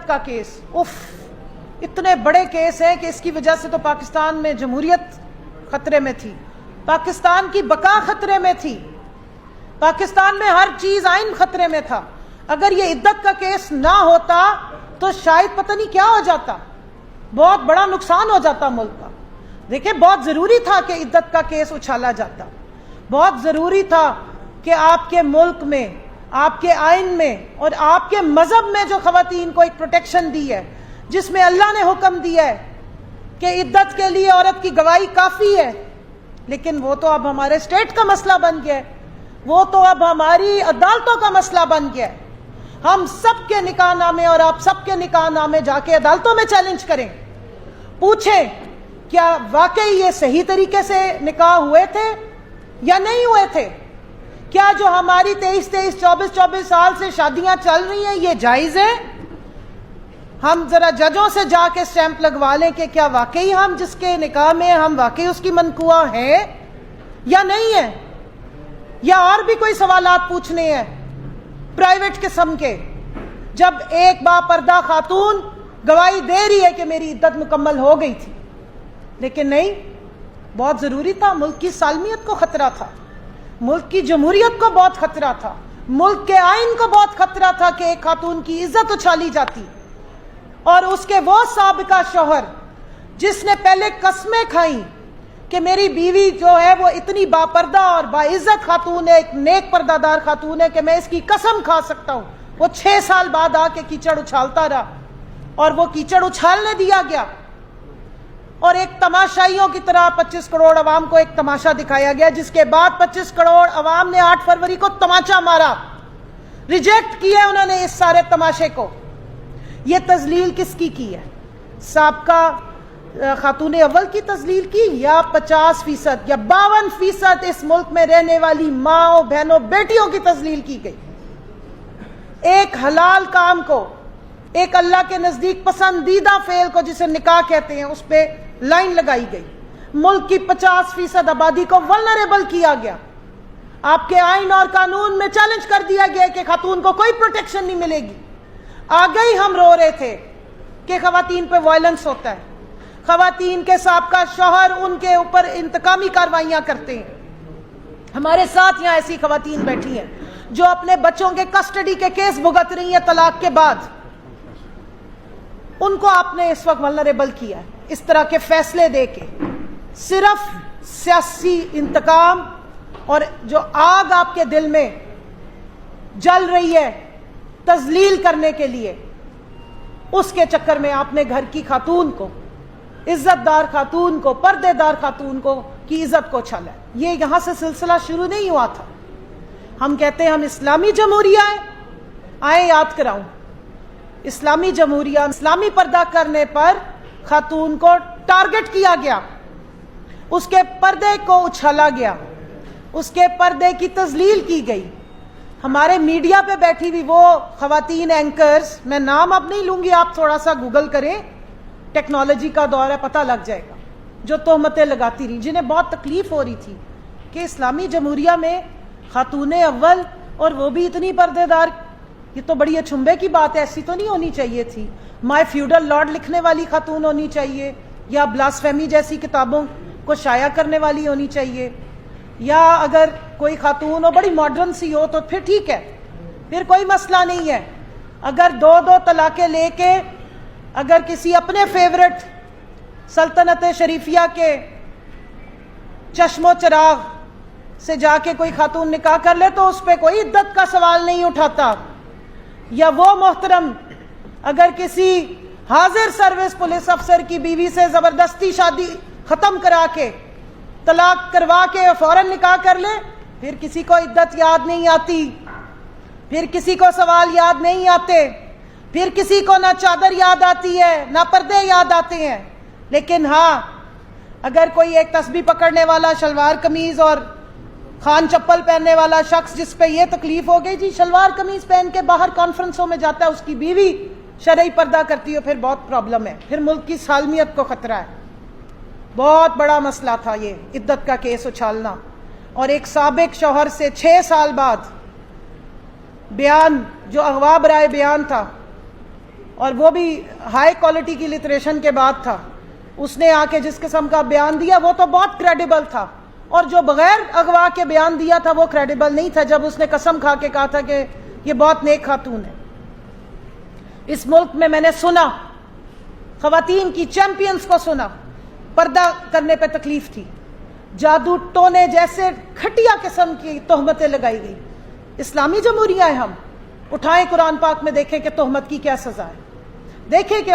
کا case, if, اتنے بڑے کیس ہیں کہ اس کی وجہ سے تو پاکستان میں جمہوریت خطرے میں تھی، پاکستان کی بقا خطرے میں تھی، پاکستان میں ہر چیز، آئین خطرے میں تھا۔ اگر یہ عدت کا کیس نہ ہوتا تو شاید پتہ نہیں کیا ہو جاتا، بہت بڑا نقصان ہو جاتا ملک کا۔ دیکھیں، بہت ضروری تھا کہ عدت کا کیس اچھالا جاتا، بہت ضروری تھا کہ آپ کے ملک میں، آپ کے آئین میں اور آپ کے مذہب میں جو خواتین کو ایک پروٹیکشن دی ہے، جس میں اللہ نے حکم دیا ہے کہ عدت کے لیے عورت کی گواہی کافی ہے، لیکن وہ تو اب ہمارے اسٹیٹ کا مسئلہ بن گیا ہے، وہ تو اب ہماری عدالتوں کا مسئلہ بن گیا ہے۔ ہم سب کے نکاح نامے اور آپ سب کے نکاح نامے جا کے عدالتوں میں چیلنج کریں، پوچھیں کیا واقعی یہ صحیح طریقے سے نکاح ہوئے تھے یا نہیں ہوئے تھے؟ کیا جو ہماری 23 24 سال سے شادیاں چل رہی ہیں یہ جائز ہے؟ ہم ذرا ججوں سے جا کے اسٹیمپ لگوا لیں کہ کیا واقعی ہم جس کے نکاح میں ہم واقعی اس کی منقوہ ہیں یا نہیں ہے، یا اور بھی کوئی سوالات پوچھنے ہیں پرائیویٹ قسم کے، جب ایک با پردہ خاتون گواہی دے رہی ہے کہ میری عدت مکمل ہو گئی تھی۔ لیکن نہیں، بہت ضروری تھا، ملک کی سالمیت کو خطرہ تھا، ملک کی جمہوریت کو بہت خطرہ تھا، ملک کے آئین کو بہت خطرہ تھا کہ ایک خاتون کی عزت اچھالی جاتی، اور اس کے وہ سابقہ شوہر جس نے پہلے قسمیں کھائیں کہ میری بیوی جو ہے وہ اتنی باپردہ اور باعزت خاتون ہے، ایک نیک پردہ دار خاتون ہے کہ میں اس کی قسم کھا سکتا ہوں، وہ 6 سال بعد آ کے کیچڑ اچھالتا رہا، اور وہ کیچڑ اچھالنے دیا گیا، اور ایک تماشائیوں کی طرح 25 کروڑ عوام کو ایک تماشا دکھایا گیا، جس کے بعد 25 کروڑ عوام نے 8 فروری کو تماچا مارا، ریجیکٹ کیا انہوں نے اس سارے تماشے کو۔ یہ تذلیل کس کی ہے؟ سابقہ خاتون اول کی تذلیل کی، یا 50% یا 52% اس ملک میں رہنے والی ماں بہنوں بیٹیوں کی تذلیل کی گئی؟ ایک حلال کام کو، ایک اللہ کے نزدیک پسندیدہ فعل کو جسے نکاح کہتے ہیں، اس پہ لائن لگائی گئی، ملک کی 50% آبادی کو ولنریبل کیا گیا، آپ کے آئین اور قانون میں چیلنج کر دیا گیا کہ خاتون کو کوئی پروٹیکشن نہیں ملے گی۔ آگے ہی ہم رو رہے تھے کہ خواتین پہ وائلنس ہوتا ہے، خواتین کے سابقہ شوہر ان کے اوپر انتقامی کاروائیاں کرتے ہیں۔ ہمارے ساتھ یہاں ایسی خواتین بیٹھی ہیں جو اپنے بچوں کے کسٹڈی کے کیس بھگت رہی ہیں طلاق کے بعد، ان کو آپ نے اس وقت ولنریبل کیا ہے اس طرح کے فیصلے دے کے، صرف سیاسی انتقام اور جو آگ آپ کے دل میں جل رہی ہے تذلیل کرنے کے لیے، اس کے چکر میں آپ نے گھر کی خاتون کو، عزت دار خاتون کو، پردے دار خاتون کو کی عزت کو چھالا ہے۔ یہ یہاں سے سلسلہ شروع نہیں ہوا تھا۔ ہم کہتے ہیں ہم اسلامی جمہوریہ ہیں، آئیں یاد کراؤں، اسلامی جمہوریہ، اسلامی پردہ کرنے پر خاتون کو ٹارگٹ کیا گیا، اس کے پردے کو اچھالا گیا، اس کے پردے کی تذلیل کی گئی۔ ہمارے میڈیا پہ بیٹھی ہوئی وہ خواتین اینکرز، میں نام اب نہیں لوں گی، آپ تھوڑا سا گوگل کریں، ٹیکنالوجی کا دور ہے، پتہ لگ جائے گا، جو تہمتیں لگاتی رہی، جنہیں بہت تکلیف ہو رہی تھی کہ اسلامی جمہوریہ میں خاتون اول، اور وہ بھی اتنی پردے دار، یہ تو بڑی اچھمبے کی بات ہے، ایسی تو نہیں ہونی چاہیے تھی، مائی فیوڈل لارڈ لکھنے والی خاتون ہونی چاہیے، یا بلاسفیمی جیسی کتابوں کو شائع کرنے والی ہونی چاہیے، یا اگر کوئی خاتون ہو بڑی ماڈرن سی ہو تو پھر ٹھیک ہے، پھر کوئی مسئلہ نہیں ہے۔ اگر 2 طلاقیں لے کے اگر کسی اپنے فیورٹ سلطنت شریفیہ کے چشم و چراغ سے جا کے کوئی خاتون نکاح کر لے تو اس پہ کوئی عدت کا سوال نہیں اٹھاتا، یا وہ محترم اگر کسی حاضر سروس پولیس افسر کی بیوی سے زبردستی شادی ختم کرا کے، طلاق کروا کے فوراً نکاح کر لے، پھر کسی کو عدت یاد نہیں آتی، پھر کسی کو سوال یاد نہیں آتے، پھر کسی کو نہ چادر یاد آتی ہے نہ پردے یاد آتے ہیں۔ لیکن ہاں، اگر کوئی ایک تسبیح پکڑنے والا شلوار قمیض اور خان چپل پہننے والا شخص جس پہ یہ تکلیف ہو گئی جی شلوار قمیض پہن کے باہر کانفرنسوں میں جاتا ہے، اس کی بیوی شرعی پردہ کرتی ہے، پھر بہت پرابلم ہے، پھر ملک کی سالمیت کو خطرہ ہے۔ بہت بڑا مسئلہ تھا یہ عدت کا کیس اچھالنا، اور ایک سابق شوہر سے 6 سال بعد بیان جو اغوا برائے بیان تھا، اور وہ بھی ہائی کوالٹی کی لٹریشن کے بعد تھا. اس نے آ کے جس قسم کا بیان دیا وہ تو بہت کریڈیبل تھا, اور جو بغیر اغوا کے بیان دیا تھا وہ کریڈیبل نہیں تھا, جب اس نے قسم کھا کے کہا تھا کہ یہ بہت نیک خاتون ہے. اس ملک میں نے سنا, خواتین کی چیمپئنز کو سنا, پردہ کرنے پہ تکلیف تھی, جادو ٹونے جیسے گھٹیا قسم کی تہمتیں لگائی گئی. اسلامی جمہوریہ ہے ہم, اٹھائیں قرآن پاک میں دیکھیں کہ تہمت کی کیا سزا ہے, دیکھیں کہ